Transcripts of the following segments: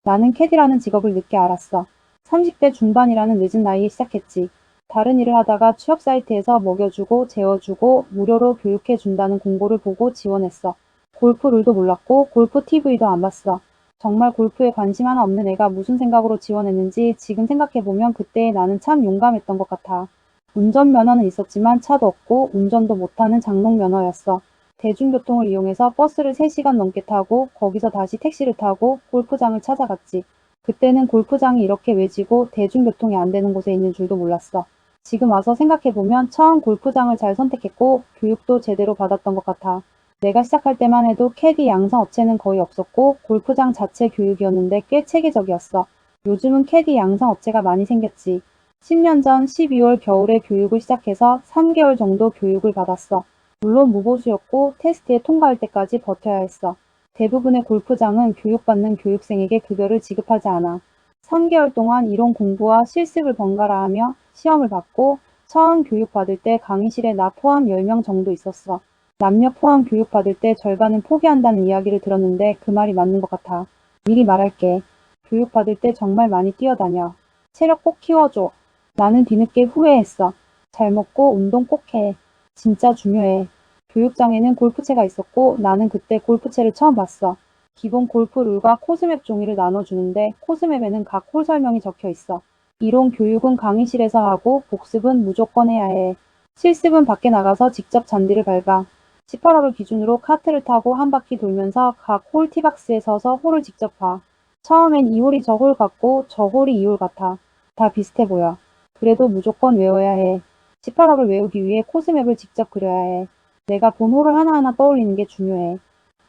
나는 캐디라는 직업을 늦게 알았어. 30대 중반이라는 늦은 나이에 시작했지. 다른 일을 하다가 취업 사이트에서 먹여주고 재워주고 무료로 교육해준다는 공고를 보고 지원했어. 골프 룰도 몰랐고 골프 TV도 안 봤어. 정말 골프에 관심 하나 없는 애가 무슨 생각으로 지원했는지 지금 생각해보면 그때의 나는 참 용감했던 것 같아. 운전면허는 있었지만 차도 없고 운전도 못하는 장롱면허였어. 대중교통을 이용해서 버스를 3시간 넘게 타고 거기서 다시 택시를 타고 골프장을 찾아갔지. 그때는 골프장이 이렇게 외지고 대중교통이 안 되는 곳에 있는 줄도 몰랐어. 지금 와서 생각해보면 처음 골프장을 잘 선택했고 교육도 제대로 받았던 것 같아. 내가 시작할 때만 해도 캐디 양성 업체는 거의 없었고 골프장 자체 교육이었는데 꽤 체계적이었어. 요즘은 캐디 양성 업체가 많이 생겼지. 10년 전 12월 겨울에 교육을 시작해서 3개월 정도 교육을 받았어. 물론 무보수였고 테스트에 통과할 때까지 버텨야 했어. 대부분의 골프장은 교육받는 교육생에게 급여를 지급하지 않아. 3개월 동안 이론 공부와 실습을 번갈아 하며 시험을 받고 처음 교육받을 때 강의실에 나 포함 10명 정도 있었어. 남녀 포함 교육받을 때 절반은 포기한다는 이야기를 들었는데 그 말이 맞는 것 같아. 미리 말할게. 교육받을 때 정말 많이 뛰어다녀. 체력 꼭 키워줘. 나는 뒤늦게 후회했어. 잘 먹고 운동 꼭 해. 진짜 중요해. 교육장에는 골프채가 있었고 나는 그때 골프채를 처음 봤어. 기본 골프 룰과 코스맵 종이를 나눠주는데 코스맵에는 각 홀 설명이 적혀 있어. 이론 교육은 강의실에서 하고 복습은 무조건 해야 해. 실습은 밖에 나가서 직접 잔디를 밟아. 18홀을 기준으로 카트를 타고 한 바퀴 돌면서 각 홀 티박스에 서서 홀을 직접 봐. 처음엔 이 홀이 저 홀 같고 저 홀이 이 홀 같아. 다 비슷해 보여. 그래도 무조건 외워야 해. 18홀을 외우기 위해 코스맵을 직접 그려야 해. 내가 본 홀을 하나하나 떠올리는 게 중요해.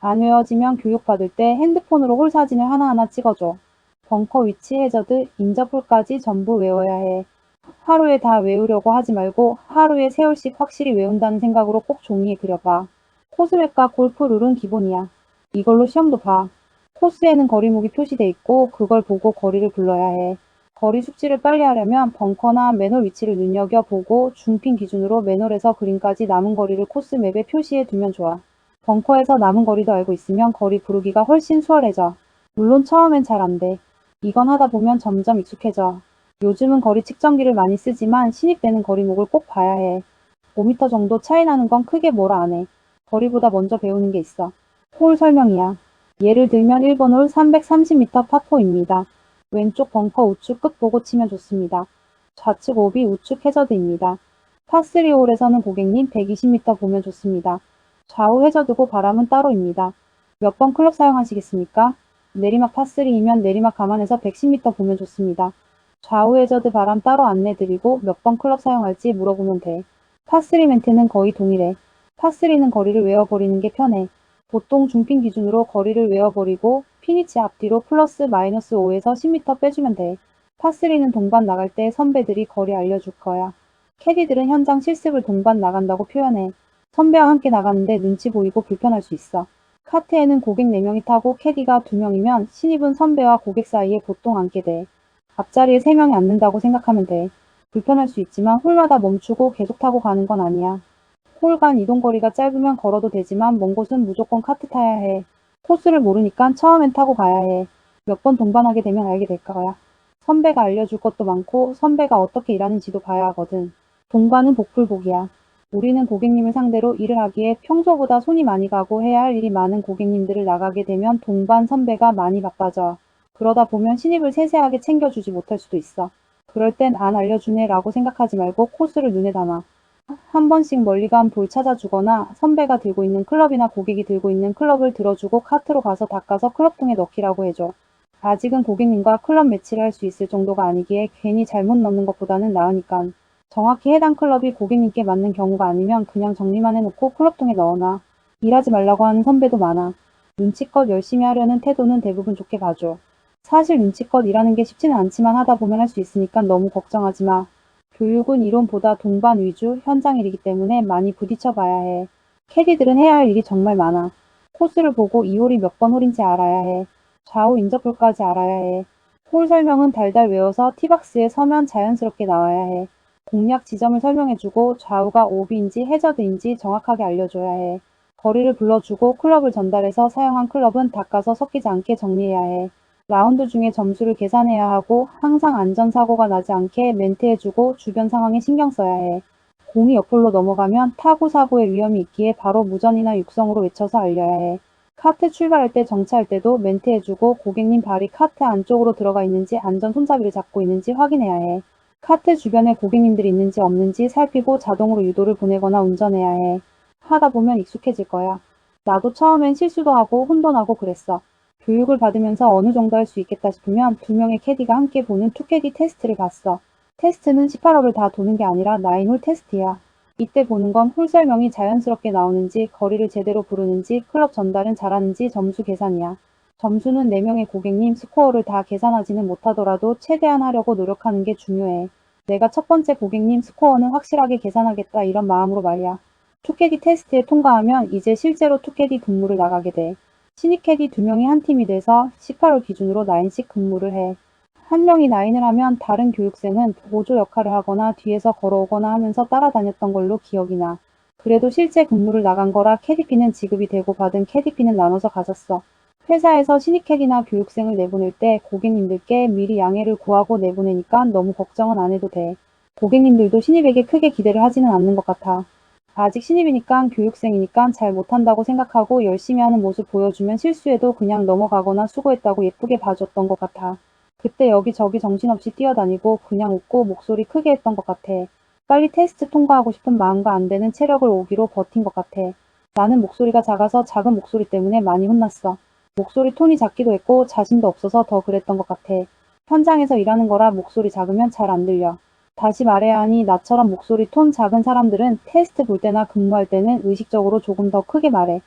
안 외워지면 교육받을 때 핸드폰으로 홀 사진을 하나하나 찍어줘. 벙커 위치 해저드, 인접홀까지 전부 외워야 해. 하루에 다 외우려고 하지 말고 하루에 3홀씩 확실히 외운다는 생각으로 꼭 종이에 그려봐. 코스맵과 골프 룰은 기본이야. 이걸로 시험도 봐. 코스에는 거리목이 표시돼 있고 그걸 보고 거리를 불러야 해. 거리 숙지를 빨리 하려면 벙커나 맨홀 위치를 눈여겨보고 중핀 기준으로 맨홀에서 그린까지 남은 거리를 코스맵에 표시해 두면 좋아. 벙커에서 남은 거리도 알고 있으면 거리 부르기가 훨씬 수월해져. 물론 처음엔 잘 안 돼. 이건 하다 보면 점점 익숙해져. 요즘은 거리 측정기를 많이 쓰지만 신입 때는 거리목을 꼭 봐야 해. 5m 정도 차이 나는 건 크게 뭐라 안 해. 거리보다 먼저 배우는 게 있어. 홀 설명이야. 예를 들면 1번 홀 330m 파4입니다. 왼쪽 벙커 우측 끝 보고 치면 좋습니다. 좌측 오비 우측 해저드입니다. 파3 홀에서는 고객님 120m 보면 좋습니다. 좌우 해저드고 바람은 따로입니다. 몇 번 클럽 사용하시겠습니까? 내리막 파3이면 내리막 감안해서 110m 보면 좋습니다. 좌우 해저드 바람 따로 안내드리고 몇 번 클럽 사용할지 물어보면 돼. 파3 멘트는 거의 동일해. 파3는 거리를 외워버리는 게 편해. 보통 중핀 기준으로 거리를 외워버리고 피니치 앞뒤로 플러스 마이너스 5에서 10m 빼주면 돼. 파3는 동반 나갈 때 선배들이 거리 알려줄 거야. 캐디들은 현장 실습을 동반 나간다고 표현해. 선배와 함께 나가는데 눈치 보이고 불편할 수 있어. 카트에는 고객 4명이 타고 캐디가 2명이면 신입은 선배와 고객 사이에 보통 앉게 돼. 앞자리에 3명이 앉는다고 생각하면 돼. 불편할 수 있지만 홀마다 멈추고 계속 타고 가는 건 아니야. 홀 간 이동거리가 짧으면 걸어도 되지만 먼 곳은 무조건 카트 타야 해. 코스를 모르니까 처음엔 타고 가야 해. 몇 번 동반하게 되면 알게 될 거야. 선배가 알려줄 것도 많고 선배가 어떻게 일하는지도 봐야 하거든. 동반은 복불복이야. 우리는 고객님을 상대로 일을 하기에 평소보다 손이 많이 가고 해야 할 일이 많은 고객님들을 나가게 되면 동반 선배가 많이 바빠져. 그러다 보면 신입을 세세하게 챙겨주지 못할 수도 있어. 그럴 땐 안 알려주네 라고 생각하지 말고 코스를 눈에 담아. 한 번씩 멀리 간 볼 찾아주거나 선배가 들고 있는 클럽이나 고객이 들고 있는 클럽을 들어주고 카트로 가서 닦아서 클럽통에 넣기라고 해줘. 아직은 고객님과 클럽 매치를 할 수 있을 정도가 아니기에 괜히 잘못 넣는 것보다는 나으니깐. 정확히 해당 클럽이 고객님께 맞는 경우가 아니면 그냥 정리만 해놓고 클럽통에 넣어놔. 일하지 말라고 하는 선배도 많아. 눈치껏 열심히 하려는 태도는 대부분 좋게 봐줘. 사실 눈치껏 일하는 게 쉽지는 않지만 하다 보면 할 수 있으니까 너무 걱정하지 마. 교육은 이론보다 동반 위주 현장 일이기 때문에 많이 부딪혀 봐야 해. 캐디들은 해야 할 일이 정말 많아. 코스를 보고 이 홀이 몇 번 홀인지 알아야 해. 좌우 인접홀까지 알아야 해. 홀 설명은 달달 외워서 티박스에 서면 자연스럽게 나와야 해. 공략 지점을 설명해주고 좌우가 오비인지 해저드인지 정확하게 알려줘야 해. 거리를 불러주고 클럽을 전달해서 사용한 클럽은 닦아서 섞이지 않게 정리해야 해. 라운드 중에 점수를 계산해야 하고 항상 안전사고가 나지 않게 멘트해주고 주변 상황에 신경 써야 해. 공이 옆으로 넘어가면 타구 사고의 위험이 있기에 바로 무전이나 육성으로 외쳐서 알려야 해. 카트 출발할 때 정차할 때도 멘트해주고 고객님 발이 카트 안쪽으로 들어가 있는지 안전 손잡이를 잡고 있는지 확인해야 해. 카트 주변에 고객님들이 있는지 없는지 살피고 자동으로 유도를 보내거나 운전해야 해. 하다 보면 익숙해질 거야. 나도 처음엔 실수도 하고 혼도 나고 그랬어. 교육을 받으면서 어느 정도 할 수 있겠다 싶으면 두 명의 캐디가 함께 보는 투캐디 테스트를 봤어. 테스트는 18홀을 다 도는 게 아니라 9홀 테스트야. 이때 보는 건 홀 설명이 자연스럽게 나오는지, 거리를 제대로 부르는지, 클럽 전달은 잘하는지 점수 계산이야. 점수는 4명의 고객님 스코어를 다 계산하지는 못하더라도 최대한 하려고 노력하는 게 중요해. 내가 첫 번째 고객님 스코어는 확실하게 계산하겠다 이런 마음으로 말이야. 투캐디 테스트에 통과하면 이제 실제로 투캐디 근무를 나가게 돼. 신입 캐디 2명이 한 팀이 돼서 18홀 기준으로 9씩 근무를 해. 한 명이 9을 하면 다른 교육생은 보조 역할을 하거나 뒤에서 걸어오거나 하면서 따라다녔던 걸로 기억이 나. 그래도 실제 근무를 나간 거라 캐디피는 지급이 되고 받은 캐디피는 나눠서 가졌어. 회사에서 신입 캐디나 교육생을 내보낼 때 고객님들께 미리 양해를 구하고 내보내니까 너무 걱정은 안 해도 돼. 고객님들도 신입에게 크게 기대를 하지는 않는 것 같아. 아직 신입이니까 교육생이니까 잘 못한다고 생각하고 열심히 하는 모습 보여주면 실수해도 그냥 넘어가거나 수고했다고 예쁘게 봐줬던 것 같아. 그때 여기저기 정신없이 뛰어다니고 그냥 웃고 목소리 크게 했던 것 같아. 빨리 테스트 통과하고 싶은 마음과 안 되는 체력을 오기로 버틴 것 같아. 나는 목소리가 작아서 작은 목소리 때문에 많이 혼났어. 목소리 톤이 작기도 했고 자신도 없어서 더 그랬던 것 같아. 현장에서 일하는 거라 목소리 작으면 잘 안 들려. 다시 말해야 하니 나처럼 목소리 톤 작은 사람들은 테스트 볼 때나 근무할 때는 의식적으로 조금 더 크게 말해.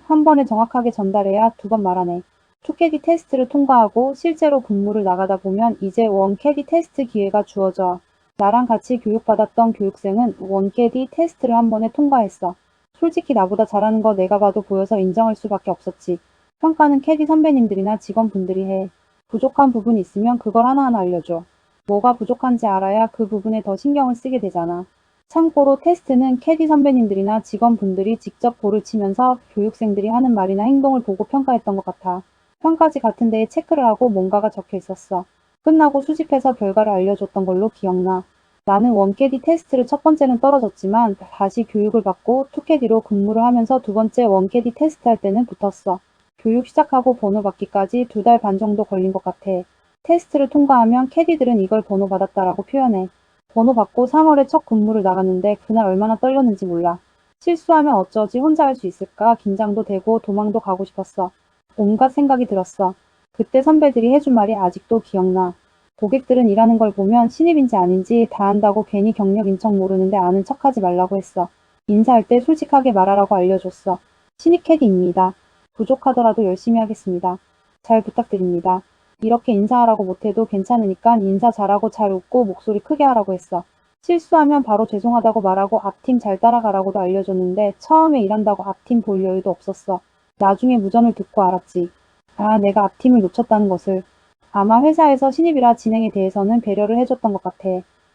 한 번에 정확하게 전달해야 2번 말하네. 투캐디 테스트를 통과하고 실제로 근무를 나가다 보면 이제 원캐디 테스트 기회가 주어져. 나랑 같이 교육받았던 교육생은 원캐디 테스트를 한 번에 통과했어. 솔직히 나보다 잘하는 거 내가 봐도 보여서 인정할 수밖에 없었지. 평가는 캐디 선배님들이나 직원분들이 해. 부족한 부분이 있으면 그걸 하나하나 알려줘. 뭐가 부족한지 알아야 그 부분에 더 신경을 쓰게 되잖아. 참고로 테스트는 캐디 선배님들이나 직원분들이 직접 볼을 치면서 교육생들이 하는 말이나 행동을 보고 평가했던 것 같아. 평가지 같은 데에 체크를 하고 뭔가가 적혀 있었어. 끝나고 수집해서 결과를 알려줬던 걸로 기억나. 나는 원캐디 테스트를 첫 번째는 떨어졌지만 다시 교육을 받고 투캐디로 근무를 하면서 두 번째 원캐디 테스트 할 때는 붙었어. 교육 시작하고 번호 받기까지 2달 반 정도 걸린 것 같아. 테스트를 통과하면 캐디들은 이걸 번호 받았다라고 표현해. 번호 받고 3월에 첫 근무를 나갔는데 그날 얼마나 떨렸는지 몰라. 실수하면 어쩌지 혼자 할 수 있을까 긴장도 되고 도망도 가고 싶었어. 온갖 생각이 들었어. 그때 선배들이 해준 말이 아직도 기억나. 고객들은 일하는 걸 보면 신입인지 아닌지 다 안다고 괜히 경력 인척 모르는데 아는 척하지 말라고 했어. 인사할 때 솔직하게 말하라고 알려줬어. 신입 캐디입니다. 부족하더라도 열심히 하겠습니다. 잘 부탁드립니다. 이렇게 인사하라고 못해도 괜찮으니까 인사 잘하고 잘 웃고 목소리 크게 하라고 했어. 실수하면 바로 죄송하다고 말하고 앞팀 잘 따라가라고도 알려줬는데 처음에 일한다고 앞팀 볼 여유도 없었어. 나중에 무전을 듣고 알았지. 아, 내가 앞팀을 놓쳤다는 것을. 아마 회사에서 신입이라 진행에 대해서는 배려를 해줬던 것 같아.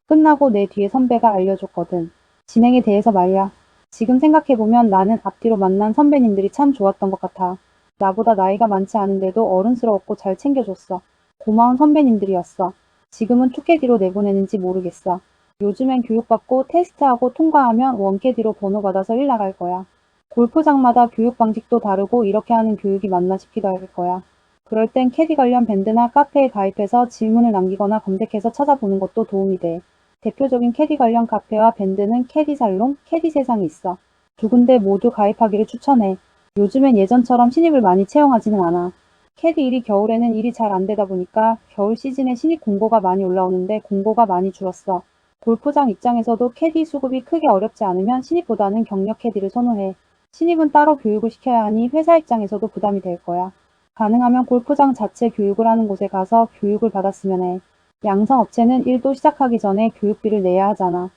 끝나고 내 뒤에 선배가 알려줬거든. 진행에 대해서 말이야. 지금 생각해보면 나는 앞뒤로 만난 선배님들이 참 좋았던 것 같아. 나보다 나이가 많지 않은데도 어른스러웠고 잘 챙겨줬어. 고마운 선배님들이었어. 지금은 투캐디로 내보내는지 모르겠어. 요즘엔 교육받고 테스트하고 통과하면 원캐디로 번호 받아서 일 나갈 거야. 골프장마다 교육 방식도 다르고 이렇게 하는 교육이 맞나 싶기도 할 거야. 그럴 땐 캐디 관련 밴드나 카페에 가입해서 질문을 남기거나 검색해서 찾아보는 것도 도움이 돼. 대표적인 캐디 관련 카페와 밴드는 캐디 살롱, 캐디 세상이 있어. 2군데 모두 가입하기를 추천해. 요즘엔 예전처럼 신입을 많이 채용하지는 않아. 캐디 일이 겨울에는 일이 잘 안 되다 보니까 겨울 시즌에 신입 공고가 많이 올라오는데 공고가 많이 줄었어. 골프장 입장에서도 캐디 수급이 크게 어렵지 않으면 신입보다는 경력 캐디를 선호해. 신입은 따로 교육을 시켜야 하니 회사 입장에서도 부담이 될 거야. 가능하면 골프장 자체 교육을 하는 곳에 가서 교육을 받았으면 해. 양성업체는 일도 시작하기 전에 교육비를 내야 하잖아.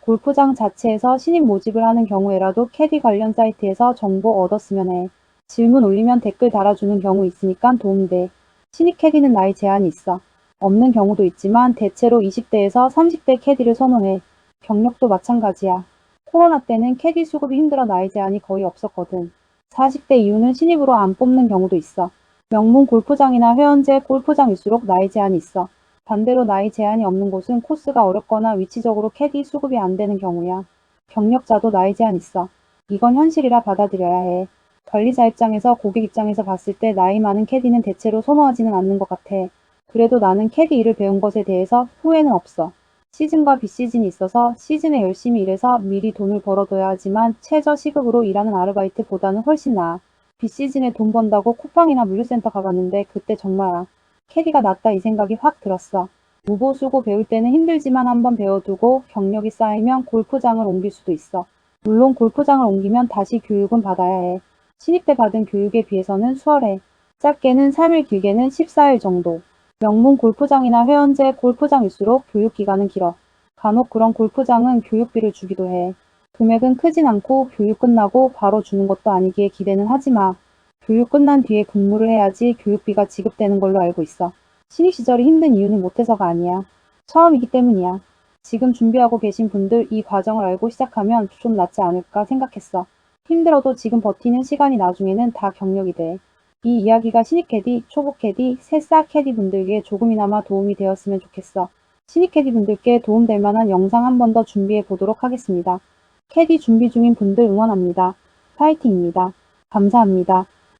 골프장 자체에서 신입 모집을 하는 경우에라도 캐디 관련 사이트에서 정보 얻었으면 해. 질문 올리면 댓글 달아주는 경우 있으니까 도움이 돼. 신입 캐디는 나이 제한이 있어. 없는 경우도 있지만 대체로 20대에서 30대 캐디를 선호해. 경력도 마찬가지야. 코로나 때는 캐디 수급이 힘들어 나이 제한이 거의 없었거든. 40대 이후는 신입으로 안 뽑는 경우도 있어. 명문 골프장이나 회원제 골프장일수록 나이 제한이 있어. 반대로 나이 제한이 없는 곳은 코스가 어렵거나 위치적으로 캐디 수급이 안 되는 경우야. 경력자도 나이 제한 있어. 이건 현실이라 받아들여야 해. 관리자 입장에서 고객 입장에서 봤을 때 나이 많은 캐디는 대체로 선호하지는 않는 것 같아. 그래도 나는 캐디 일을 배운 것에 대해서 후회는 없어. 시즌과 비시즌이 있어서 시즌에 열심히 일해서 미리 돈을 벌어둬야 하지만 최저 시급으로 일하는 아르바이트보다는 훨씬 나아. 비시즌에 돈 번다고 쿠팡이나 물류센터 가봤는데 그때 정말 캐디가 낫다 이 생각이 확 들었어. 무보수고 배울 때는 힘들지만 한번 배워두고 경력이 쌓이면 골프장을 옮길 수도 있어. 물론 골프장을 옮기면 다시 교육은 받아야 해. 신입 때 받은 교육에 비해서는 수월해. 짧게는 3일 길게는 14일 정도. 명문 골프장이나 회원제 골프장일수록 교육 기간은 길어. 간혹 그런 골프장은 교육비를 주기도 해. 금액은 크진 않고 교육 끝나고 바로 주는 것도 아니기에 기대는 하지 마. 교육 끝난 뒤에 근무를 해야지 교육비가 지급되는 걸로 알고 있어. 신입 시절이 힘든 이유는 못해서가 아니야. 처음이기 때문이야. 지금 준비하고 계신 분들 이 과정을 알고 시작하면 좀 낫지 않을까 생각했어. 힘들어도 지금 버티는 시간이 나중에는 다 경력이 돼. 이 이야기가 신입 캐디, 초보 캐디, 새싹 캐디 분들에게 조금이나마 도움이 되었으면 좋겠어. 신입 캐디 분들께 도움될 만한 영상 한 번 더 준비해 보도록 하겠습니다. 캐디 준비 중인 분들 응원합니다. 파이팅입니다. 감사합니다.